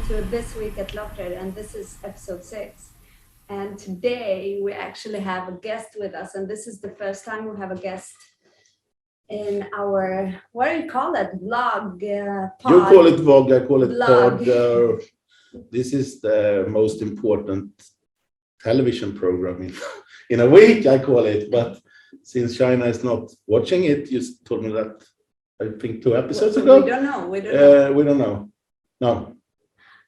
to This Week LogTrade, and this is episode 6. And today we actually have a guest with us, and this is the first time we have a guest in our, what do you call it, vlog? Pod. You call it vlog, I call it Vlog. pod. This is the most important television program in a week, I call it. But since China is not watching it, you told me that, I think 2 episodes ago. We don't know. We don't know. No.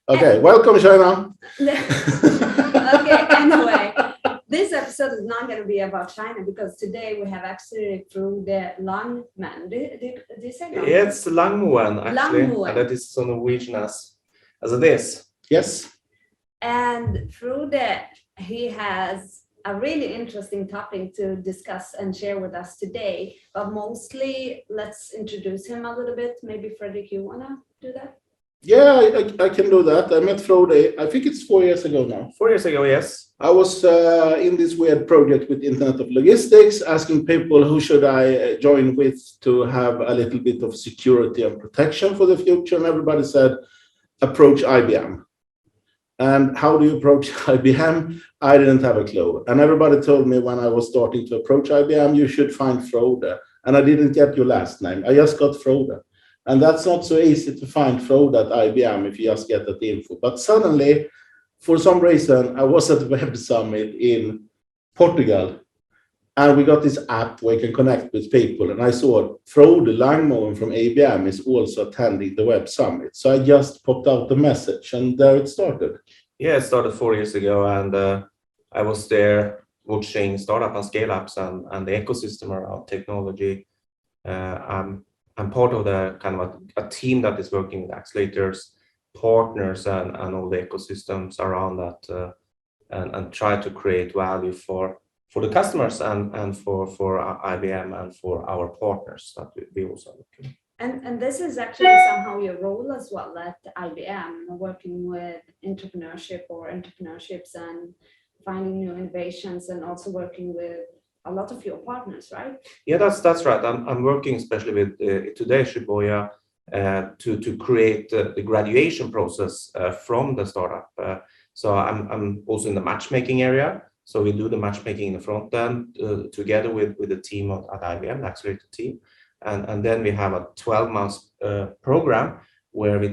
Okay, welcome, China. Okay, anyway, this episode is not going to be about China because today we have actually Frode Langmeon. Did you say that? Yeah, it's Langmeon actually. Langmeon. And that is so Norwegian as it is. Yes. And Frode, he has a really interesting topic to discuss and share with us today. But mostly, let's introduce him a little bit. Maybe Fredrik, you want to do that? Yeah, I can do that. I met Frode, I think it's 4 years ago now. 4 years ago, yes. I was in this weird project with Internet of Logistics, asking people who should I join with to have a little bit of security and protection for the future. And everybody said, approach IBM. And how do you approach IBM? I didn't have a clue. And everybody told me when I was starting to approach IBM, you should find Frode. And I didn't get your last name. I just got Frode. And that's not so easy to find Frode at IBM if you just get that info. But suddenly, for some reason, I was at Web Summit in Portugal, and we got this app where you can connect with people. And I saw Frode Langmeon from IBM is also attending the Web Summit. So I just popped out the message, and there it started. Yeah, it started 4 years ago, and I was there watching startup and scale-ups and the ecosystem around technology. I'm part of the kind of a team that is working with accelerators, partners, and all the ecosystems around that, and try to create value for the customers and for IBM and for our partners that we also look at. And this is actually somehow your role as well at IBM, working with entrepreneurships and finding new innovations, and also working with a lot of your partners, right? Yeah, that's right. I'm working especially with today Shibuya to create the graduation process from the startup. So I'm also in the matchmaking area. So we do the matchmaking in the front end together with the team at IBM, the accelerator team, and then we have a 12-month program where we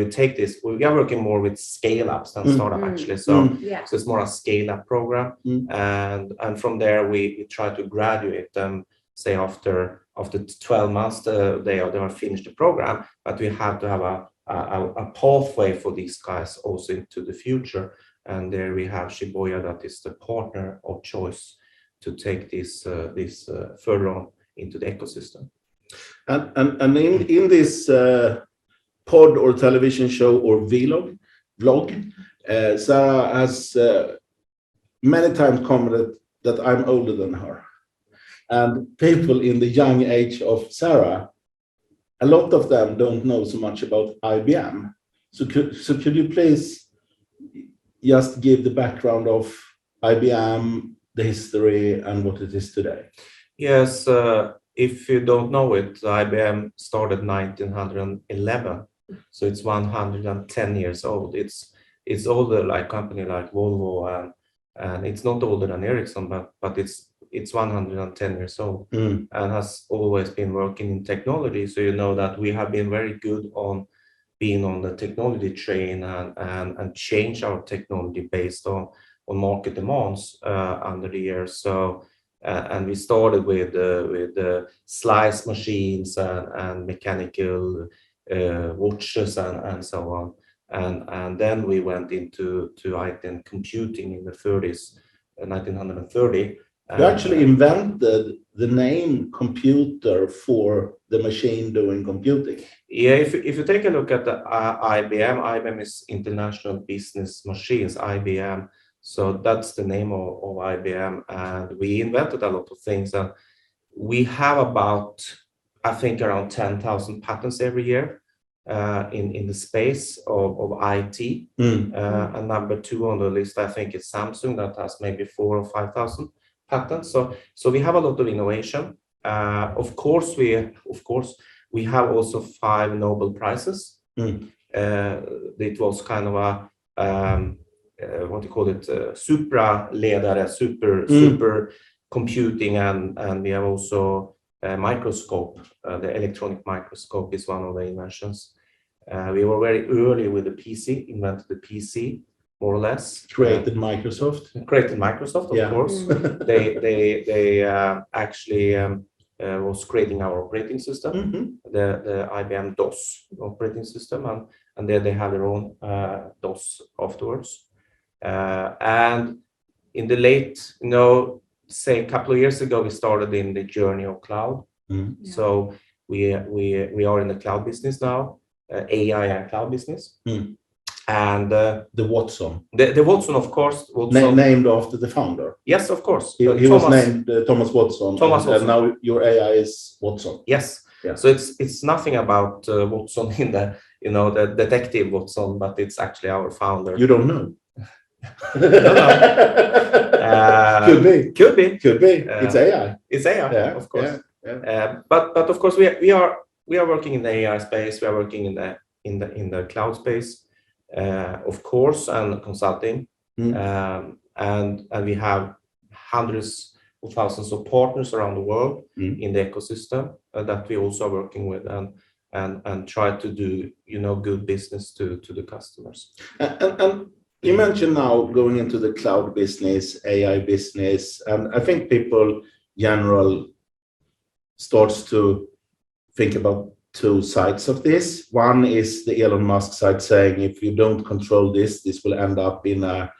take this. We are working more with scale-ups than startup actually. So it's more a scale-up program, and from there we try to graduate them. Say after 12 months they are finished the program, but we have to have a pathway for these guys also into the future. And there we have Shibuya, that is the partner of choice to take this further on into the ecosystem. And in this pod or television show or vlog, Sara has many times commented that I'm older than her. And people in the young age of Sara, a lot of them don't know so much about IBM. So could you please just give the background of IBM, the history, and what it is today? Yes, if you don't know it, IBM started 1911. So it's 110 years old. It's older like company like Volvo, and it's not older than Ericsson, but it's 110 years old and has always been working in technology. So you know that we have been very good on being on the technology train and change our technology based on market demands under the years. So and we started with slice machines and mechanical watches and so on, and then we went into IT and computing in the 30s, 1930. You actually invented the name computer for the machine doing computing. Yeah, if you take a look at the IBM is International Business Machines, IBM. So that's the name of IBM, and we invented a lot of things, and we have about, I think, around 10,000 patents every year in the space of IT. And number 2 on the list, I think, is Samsung, that has maybe 4,000 or 5,000 patents. So we have a lot of innovation. Of course, we have also 5 Nobel Prizes. it was kind of a what do you call it, supra-ledare, super computing, and we have also a microscope. The electronic microscope is one of the inventions. We were very early with the PC, invented the PC, more or less. Created Microsoft, of course. They actually was creating our operating system, the IBM DOS operating system, and they have their own DOS afterwards. And in the late, say a couple of years ago, we started in the journey of cloud. So we are in the cloud business now, AI and cloud business. And the Watson. The Watson, of course. Named after the founder. Yes, of course. He was named Thomas Watson. And now your AI is Watson. Yes. Yeah. So it's nothing about Watson in the the detective Watson, but it's actually our founder. You don't know. Could be. It's AI. It's AI, yeah, of course. Yeah. But of course we are working in the AI space. We are working in the cloud space, of course, and consulting. And we have hundreds of thousands of partners around the world in the ecosystem that we also are working with and try to do good business to the customers. And you mentioned now going into the cloud business, AI business, and I think people general starts to think about two sides of this. One is the Elon Musk side saying, if you don't control this will end up in a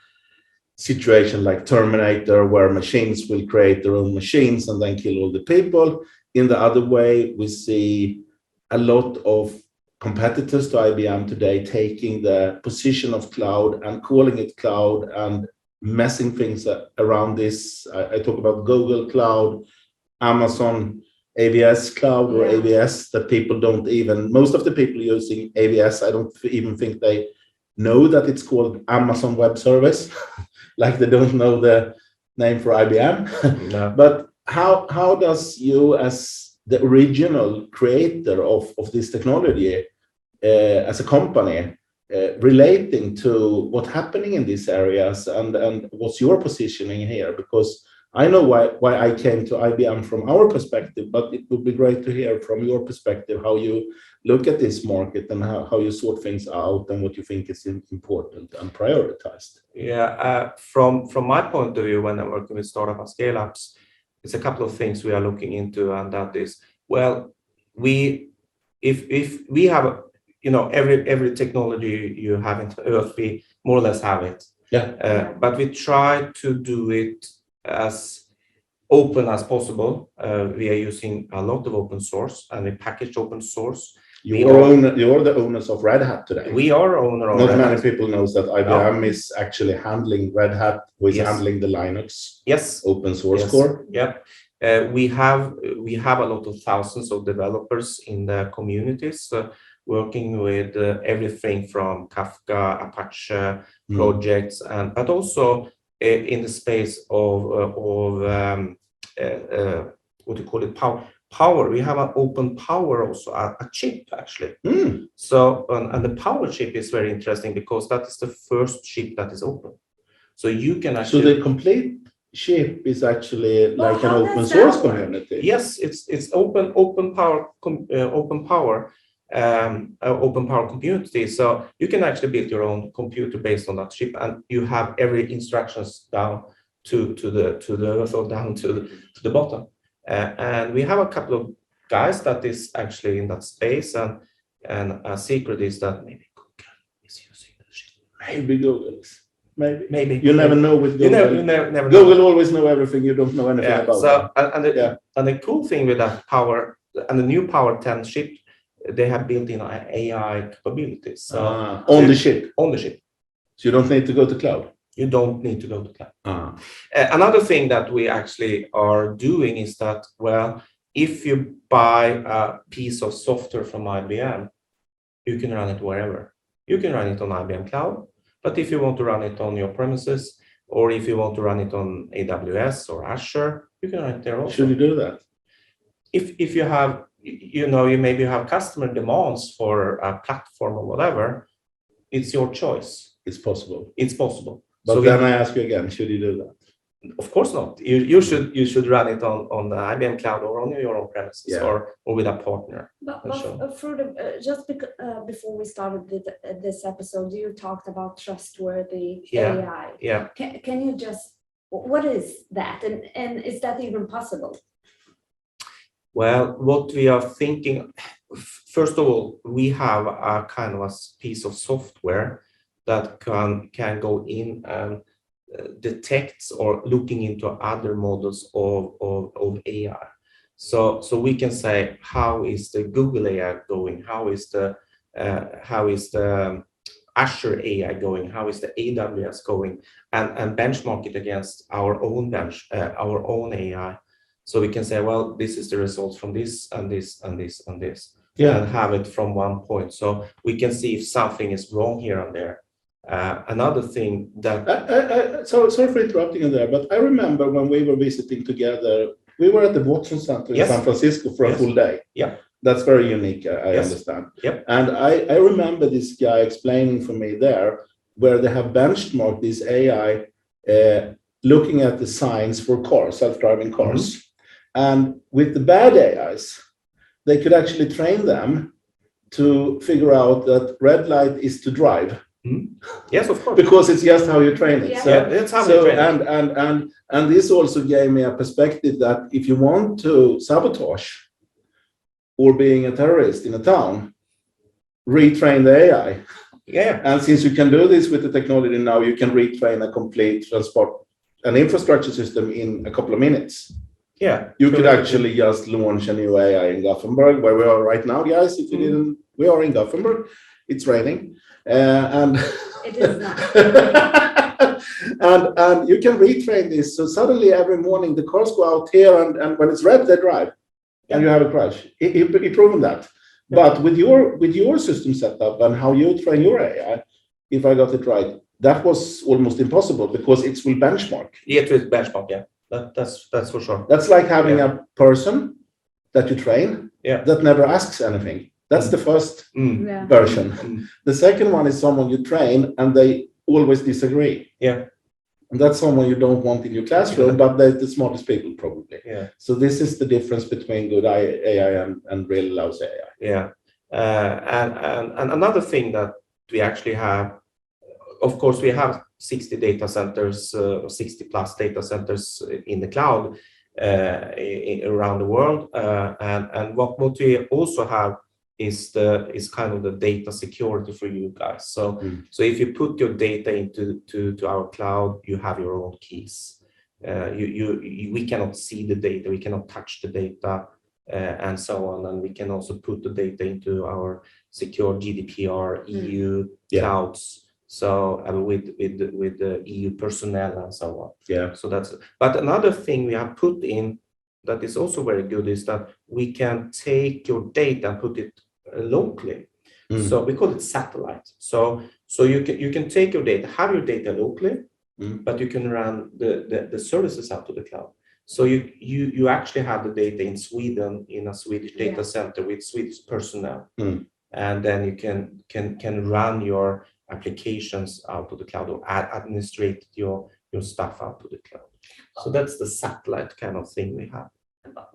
situation like Terminator, where machines will create their own machines and then kill all the people. In the other way, we see a lot of competitors to IBM today taking the position of cloud and calling it cloud and messing things around this. I talk about Google Cloud, Amazon AWS Cloud or AWS, that people don't even, most of the people using AWS, I don't even think they know that it's called Amazon Web Service, like they don't know the name for IBM. No. But how does you, as the original creator of this technology, as a company, relating to what's happening in these areas, and what's your positioning here? Because I know why I came to IBM from our perspective, but it would be great to hear from your perspective how you look at this market and how you sort things out and what you think is important and prioritized. Yeah, from my point of view, when I'm working with startup and scale-ups, it's a couple of things we are looking into, and that is, well, if we have every technology you have in Earth, we more or less have it. But we try to do it as open as possible. We are using a lot of open source, and we package open source. You're the owners of Red Hat today. We are owner of Not Red many Hat. people knows that IBM is actually handling Red Hat, who is handling the Linux open source core. Yeah. We have a lot of thousands of developers in the communities working with everything from Kafka, Apache projects, but also in the space of what do you call it, power. We have an open power also, a chip actually. So and the power chip is very interesting because that is the first chip that is open. So you can actually. So the complete chip is actually like an open source community. Yes, it's open power community. So you can actually build your own computer based on that chip, and you have every instructions down to the earth or down to the bottom. And we have a couple of guys that is actually in that space, and a secret is that maybe Google is using the chip. Maybe Google is. Maybe you never know with Google. You never Google always know everything. You don't know anything about. So and the cool thing with that power and the new Power 10 chip, they have built in AI capabilities. So on the ship. On the ship. So you don't need to go to cloud. You don't need to go to cloud. Another thing that we actually are doing is that, well, if you buy a piece of software from IBM, you can run it wherever. You can run it on IBM Cloud. But if you want to run it on your premises, or if you want to run it on AWS or Azure, you can run it there also. Should you do that? If you have you know, you maybe have customer demands for a platform or whatever. It's your choice. It's possible. It's possible. But So then I ask you again, should you do that? Of course not. You should run it on the IBM Cloud or on your own premises, or with a partner. But Frode, just before we started this episode, you talked about trustworthy AI. Yeah. Can you just, what is that, and is that even possible? Well, what we are thinking, first of all, we have a kind of a piece of software that can go in and detects or looking into other models of AI. So we can say, how is the Google AI going? How is the Azure AI going? How is the AWS going? And benchmark it against our own AI. So we can say, well, this is the results from this and this and this and this, and have it from one point. So we can see if something is wrong here and there. Another thing that sorry for interrupting you there, but I remember when we were visiting together, we were at the Watson Center in San Francisco for a full day. Yeah, that's very unique. I understand. Yep. And I remember this guy explaining for me there where they have benchmarked this AI looking at the signs for cars, self-driving cars. And with the bad AIs, they could actually train them to figure out that red light is to drive. Yes, of course. Because it's just how you train it. Yeah. So, that's how you train it. And this also gave me a perspective that if you want to sabotage or being a terrorist in a town, retrain the AI. Yeah. And since you can do this with the technology now, you can retrain a complete an infrastructure system in a couple of minutes. Yeah. You could actually just launch a new AI in Gothenburg, where we are right now, guys. If you didn't, we are in Gothenburg. It's raining. And it is not. and you can retrain this. So suddenly every morning the cars go out here, and when it's red, they drive, and you have a crash. He proven that. Yeah. But with your system setup and how you train your AI, if I got it right, that was almost impossible because it will benchmark. Yeah, it will benchmark. Yeah, that's for sure. That's like having a person that you train that never asks anything. That's the first version. The second one is someone you train and they always disagree. Yeah. And that's someone you don't want in your classroom, but they're the smartest people probably. Yeah. So this is the difference between good AI and really lousy AI. Yeah. And another thing that we actually have, of course, we have 60 data centers, 60 plus data centers in the cloud around the world. And what we also have is kind of the data security for you guys. So if you put your data into our cloud, you have your own keys. We cannot see the data, we cannot touch the data, and so on. And we can also put the data into our secure GDPR EU clouds. So with the EU personnel and so on. Yeah. So but another thing we have put in that is also very good is that we can take your data and put it locally. So we call it satellite. So you can take your data, have your data locally, but you can run the services out to the cloud. So you actually have the data in Sweden in a Swedish data center with Swedish personnel, and then you can run your applications out to the cloud or administrate your stuff out to the cloud. So that's the satellite kind of thing we have.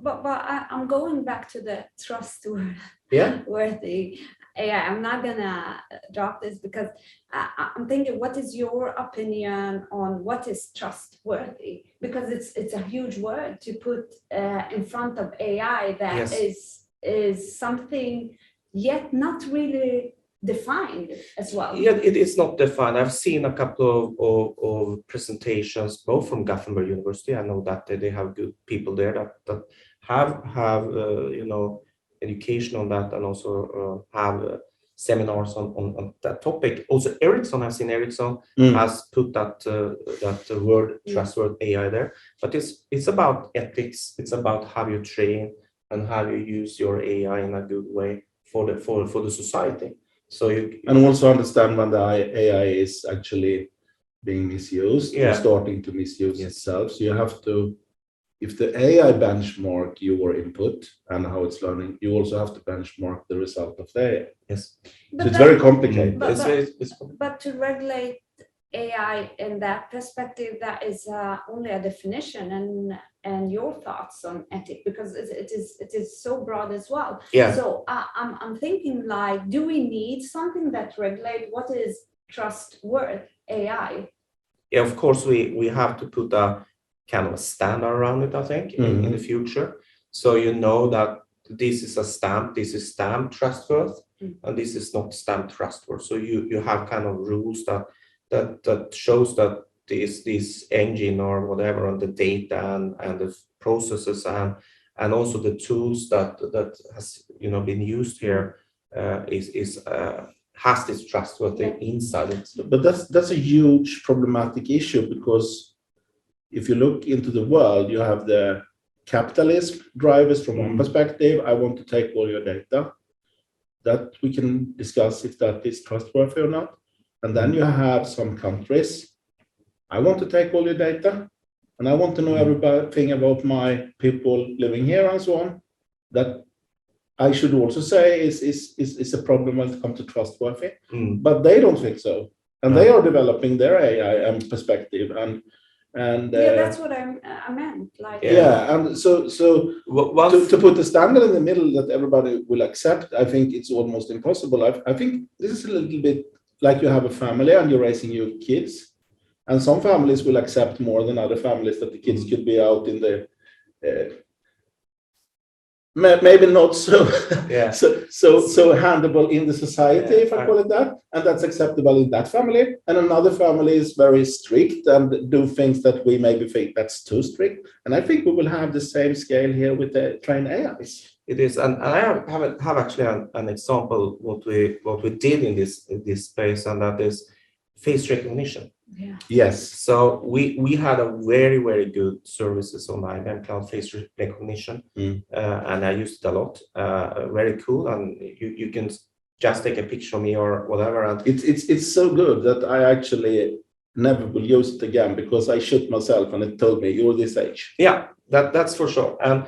But I'm going back to the trustworthy AI. I'm not gonna drop this because I'm thinking, what is your opinion on what is trustworthy? Because it's a huge word to put in front of AI that is something yet not really defined as well. Yeah, it is not defined. I've seen a couple of presentations, both from Gothenburg University. I know that they have good people there that have education on that, and also have seminars on that topic. Also, Ericsson, I've seen Ericsson has put that word trustworthy AI there. But it's about ethics. It's about how you train and how you use your AI in a good way for the society. So and also understand when the AI is actually being misused or starting to misuse itself. So you have to if the AI benchmark your input and how it's learning, you also have to benchmark the result of the AI. Yes. So it's very complicated. But to regulate AI in that perspective, that is only a definition and your thoughts on ethics, because it is so broad as well. Yeah. So I'm thinking, like, do we need something that regulate what is trustworthy AI? Yeah, of course we have to put a kind of a standard around it, I think, in the future. So you know that this is a stamp, this is stamped trustworthy, and this is not stamped trustworthy. So you have kind of rules that shows that this engine or whatever, and the data and the processes and also the tools that has been used here has this trustworthy inside it. But that's a huge problematic issue, because if you look into the world, you have the capitalist drivers from one perspective. I want to take all your data. That we can discuss if that is trustworthy or not. And then you have some countries. I want to take all your data, and I want to know everything about my people living here and so on. That I should also say is a problem when it comes to trustworthy. But they don't think so, and they are developing their AI perspective and. That's what I meant. Like, and so to put the standard in the middle that everybody will accept, I think it's almost impossible. I think this is a little bit like you have a family and you're raising your kids, and some families will accept more than other families that the kids could be out in the maybe not so so handleable in the society, if I call it that, and that's acceptable in that family. And another family is very strict and do things that we maybe think that's too strict. And I think we will have the same scale here with the trained AIs. It is, and I have actually an example what we did in this space, and that is face recognition. Yes. So we had a very, very good services on IBM Cloud face recognition, and I used it a lot. Very cool, and you can just take a picture of me or whatever. And it's so good that I actually never will use it again, because I shot myself and it told me you're this age. Yeah, that's for sure. And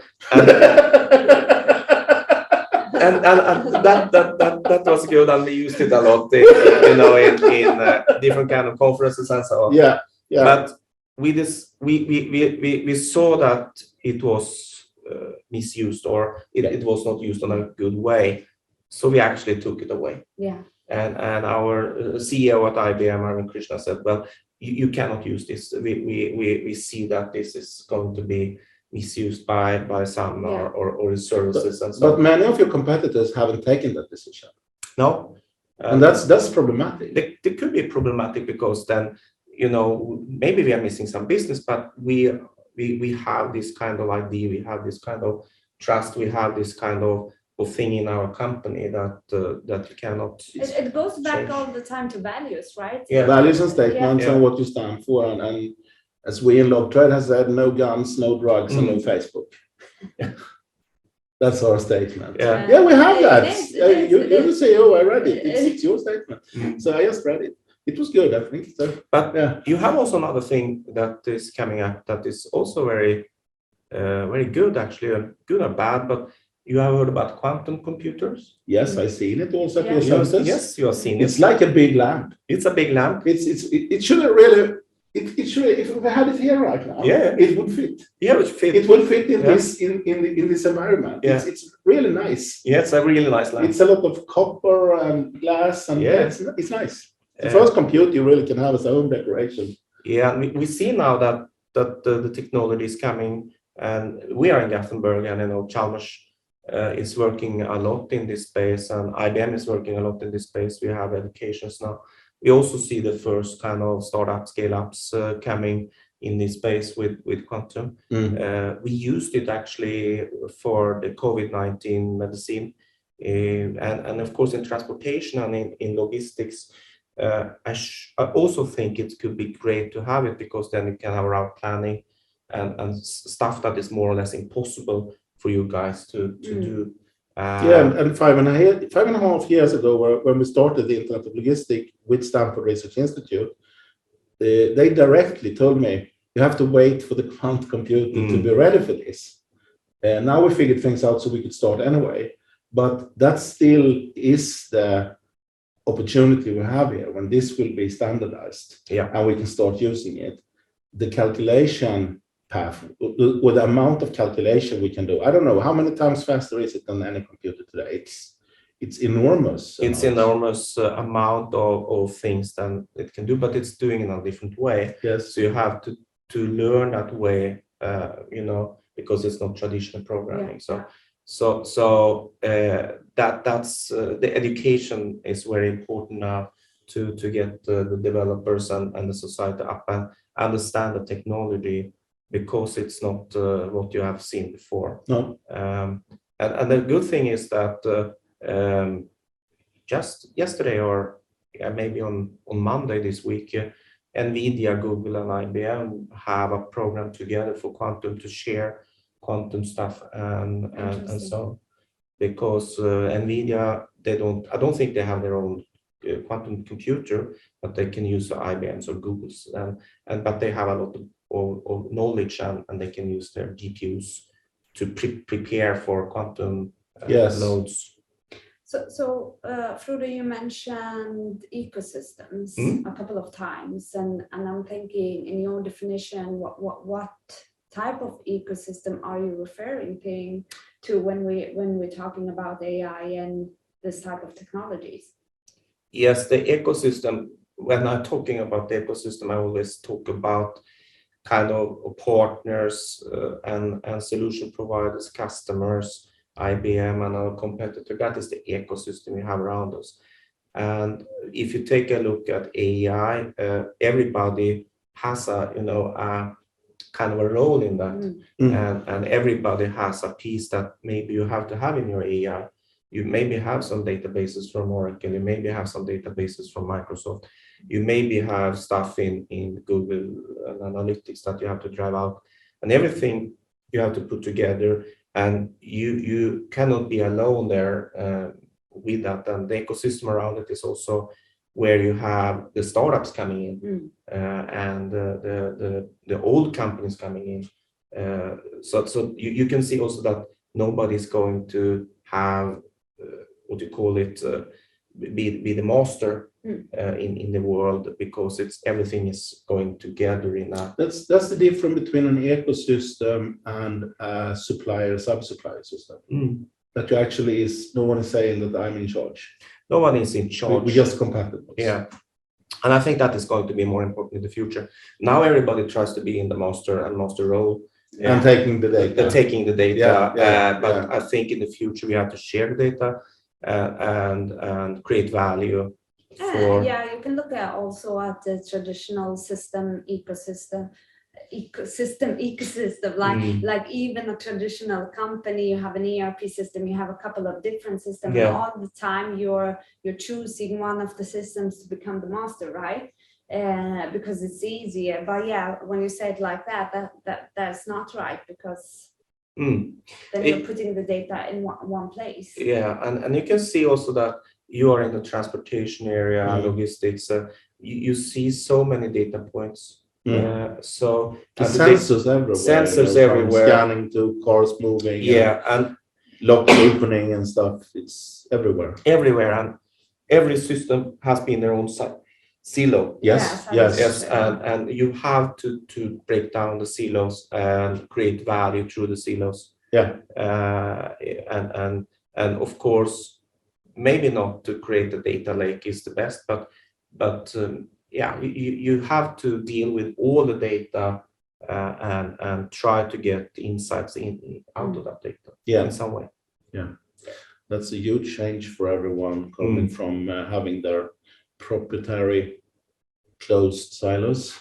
that was good, and we used it a lot, in different kind of conferences and so on. Yeah. But we saw that it was misused, or it was not used in a good way. So we actually took it away. Yeah. And our CEO at IBM, Arvind Krishna, said, "Well, you cannot use this. We see that this is going to be misused by some or services and so on." But many of your competitors haven't taken that decision. No. And that's problematic. It could be problematic, because then, maybe we are missing some business, but we have this kind of idea, we have this kind of trust, we have this kind of thing in our company that you cannot. It goes back all the time to values, right? Yeah, values and statements and what you stand for, and as we in LogTrade has said, no guns, no drugs, and no Facebook. That's our statement. Yeah, we have that. You're the CEO. I read it. It's your statement. So I just read it. It was good, I think. So, but you have also another thing that is coming up that is also very, very good, actually, good or bad. But you have heard about quantum computers? Yes, I've seen it also. Yes, you have seen it. It's like a big lamp. It's a big lamp. It shouldn't really. It should, if we had it here right now, it would fit. Yeah, it would fit. It would fit in this environment. Yeah. It's really nice. Yeah, it's a really nice lamp. It's a lot of copper and glass, and it's nice. The first computer you really can have as a home decoration. Yeah, we see now that the technology is coming, and we are in Gothenburg, and Chalmers is working a lot in this space, and IBM is working a lot in this space. We have educations now. We also see the first kind of startup scale-ups coming in this space with quantum. We used it actually for the COVID-19 medicine, and of course in transportation and in logistics. I also think it could be great to have it, because then you can have route planning and stuff that is more or less impossible for you guys to do. And 5.5 years ago, when we started the Internet of Logistics with Stanford Research Institute, they directly told me, you have to wait for the quantum computer to be ready for this. And now we figured things out so we could start anyway. But that still is the opportunity we have here when this will be standardized and we can start using it. The calculation path, with the amount of calculation we can do, I don't know, how many times faster is it than any computer today? It's enormous. It's enormous amount of things that it can do, but it's doing it in a different way. Yes. So you have to learn that way, because it's not traditional programming. So that's the education is very important now to get the developers and the society up and understand the technology, because it's not what you have seen before. No. And the good thing is that just yesterday or maybe on Monday this week, NVIDIA, Google, and IBM have a program together for quantum to share quantum stuff and so on. Because NVIDIA, I don't think they have their own quantum computer, but they can use IBM's or Google's, but they have a lot of knowledge and they can use their GPUs to prepare for quantum loads. So Frode, you mentioned ecosystems a couple of times, and I'm thinking, in your definition, what type of ecosystem are you referring to when we're talking about AI and this type of technologies? Yes, the ecosystem. When I'm talking about the ecosystem, I always talk about kind of partners and solution providers, customers, IBM and our competitor. That is the ecosystem we have around us. And if you take a look at AI, everybody has a kind of a role in that, and everybody has a piece that maybe you have to have in your AI. You maybe have some databases from Oracle, you maybe have some databases from Microsoft, you maybe have stuff in Google Analytics that you have to drive out, and everything you have to put together, and you cannot be alone there with that. And the ecosystem around it is also where you have the startups coming in and the old companies coming in. So you can see also that nobody's going to have what you call it be the master in the world, because everything is going together in a. That's the difference between an ecosystem and a supplier sub-supplier system. That you actually no one is saying that I'm in charge. No one is in charge. We just compatible. Yeah. And I think that is going to be more important in the future. Now everybody tries to be in the master role. And taking the data. But I think in the future we have to share the data and create value. You can look at also at the traditional ecosystem, like even a traditional company, you have an ERP system, you have a couple of different systems, and all the time you're choosing one of the systems to become the master, right? Because it's easier. But when you say it like that's not right, because then you're putting the data in one place. And you can see also that you are in the transportation area, logistics. You see so many data points. So the sensors everywhere. Sensors everywhere. Scanning to cars moving. And locks opening and stuff. It's everywhere. Everywhere, and every system has been their own silo. Yes. And you have to break down the silos and create value through the silos. And of course, maybe not to create a data lake is the best, but you have to deal with all the data and try to get insights out of that data in some way. That's a huge change for everyone coming from having their proprietary closed silos,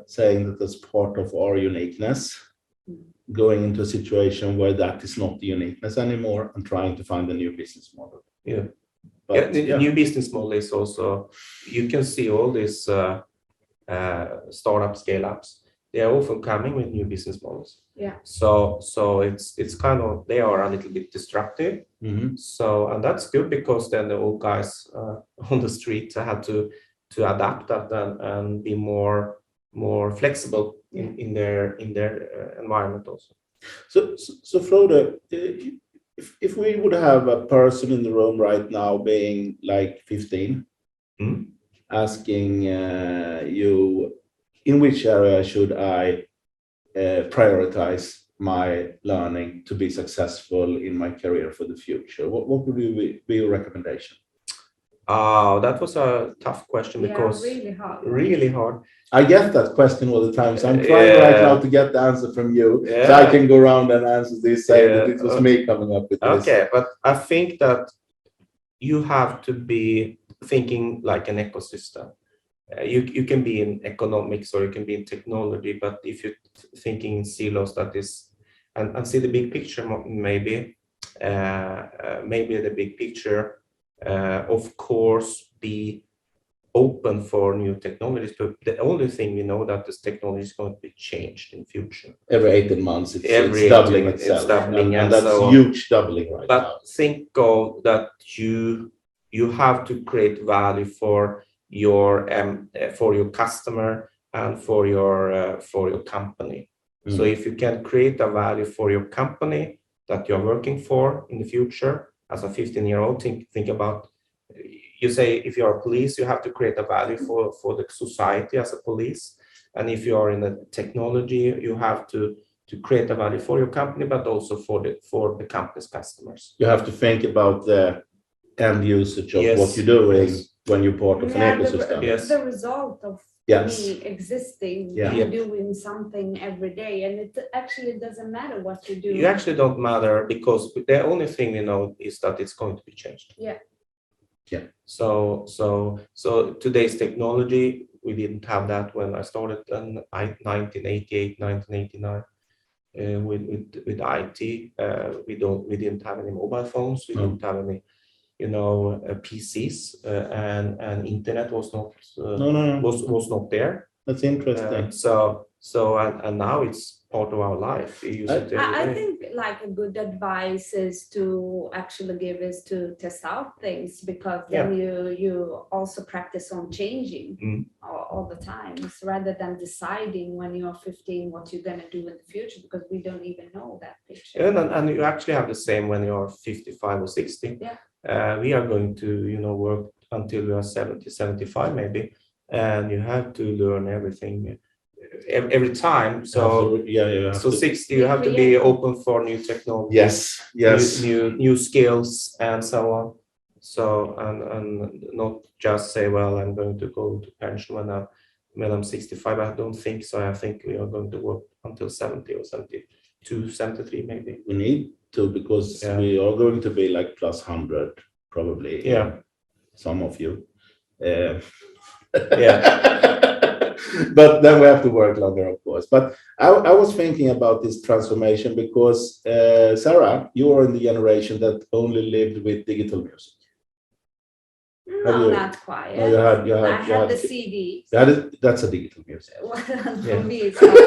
saying that that's part of our uniqueness, going into a situation where that is not the uniqueness anymore and trying to find a new business model. The new business model is also, you can see all these startup scale-ups, they are often coming with new business models. So it's kind of, they are a little bit disruptive. So, and that's good, because then the old guys on the street have to adapt that and be more more flexible in their environment also. So Frode, if we would have a person in the room right now being like 15, asking you, in which area should I prioritize my learning to be successful in my career for the future? What would be your recommendation? Oh, that was a tough question because really hard. I get that question all the time, so I'm trying right now to get the answer from you, so I can go around and answer this, saying that it was me coming up with this. Okay, but I think that you have to be thinking like an ecosystem. You can be in economics or you can be in technology, but if you're thinking in silos, that is, and see the big picture, maybe the big picture, of course, be open for new technologies, but the only thing we know that this technology is going to be changed in future. Every 18 months, it's doubling itself. It's doubling, and that's so huge doubling right now. But think of that you have to create value for your customer and for your company. So if you can create a value for your company that you're working for in the future, as a 15-year-old, think about, you say if you're a police, you have to create a value for the society as a police. And if you are in the technology, you have to create a value for your company, but also for the company's customers. You have to think about the end usage of what you're doing when you're part of an ecosystem. The result of me existing and doing something every day, and it actually doesn't matter what you do. You actually don't matter, because the only thing we know is that it's going to be changed. So today's technology, we didn't have that when I started in 1988, 1989 with IT. We didn't have any mobile phones. We didn't have any PCs, and internet was not was not there. That's interesting. And now it's part of our life. We use it every day. I think like a good advice is to test out things, because then you also practice on changing all the time, rather than deciding when you're 15 what you're going to do in the future, because we don't even know that picture. And you actually have the same when you're 55 or 60. We are going to work until we are 70, 75 maybe, and you have to learn everything every time. So 60, you have to be open for new technology. Yes. New skills and so on. So and not just say, well, I'm going to go to pension when I'm 65. I don't think so. I think we are going to work until 70 or 72, 73 maybe. We need to, because we are going to be like plus 100 probably. Some of you. But then we have to work longer, of course. But I was thinking about this transformation because, Sara, you are in the generation that only lived with digital music. No, not quite. No, you had the CD. That's a digital music. For me, it's not.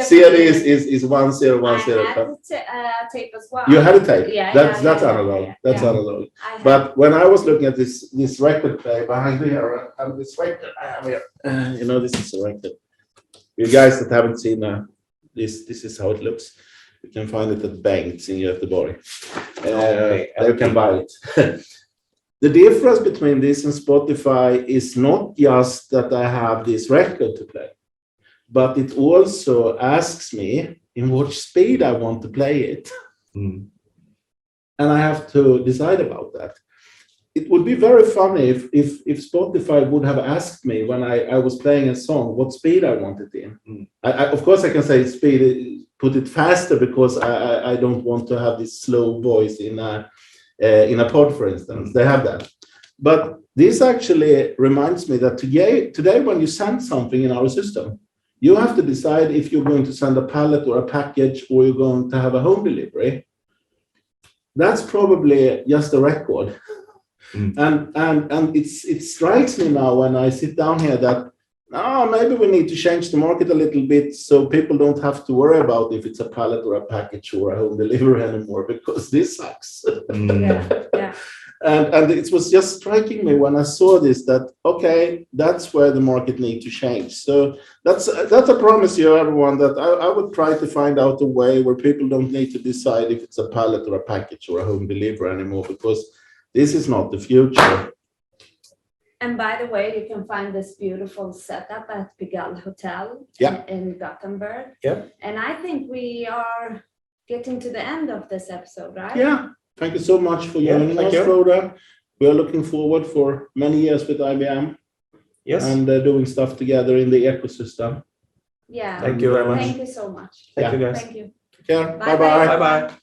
CD is 1010. I had a tape as well. You had a tape? That's analog. Yeah. That's analog. But when I was looking at this record player behind me here, and this record, this is a record. You guys that haven't seen this is how it looks. You can find it at banks in Göteborg. You can buy it. The difference between this and Spotify is not just that I have this record to play, but it also asks me in what speed I want to play it. And I have to decide about that. It would be very funny if Spotify would have asked me when I was playing a song what speed I wanted it in. Of course, I can say speed, put it faster, because I don't want to have this slow voice in a pod, for instance. They have that. But this actually reminds me that today when you send something in our system, you have to decide if you're going to send a pallet or a package, or you're going to have a home delivery. That's probably just a record. And it strikes me now when I sit down here that maybe we need to change the market a little bit, so people don't have to worry about if it's a pallet or a package or a home delivery anymore, because this sucks. And it was just striking me when I saw this that, okay, that's where the market needs to change. So that's a promise here, everyone, that I would try to find out a way where people don't need to decide if it's a pallet or a package or a home delivery anymore, because this is not the future. And by the way, you can find this beautiful setup at Pigalle Hotel in Gothenburg. Yeah. And I think we are getting to the end of this episode, right? Yeah. Thank you so much for joining us, Frode. We are looking forward for many years with IBM. Yes. And doing stuff together in the ecosystem. Yeah. Thank you very much. Thank you so much. Thank you, guys. Thank you. Take care. Bye-bye. Bye-bye. Bye-bye.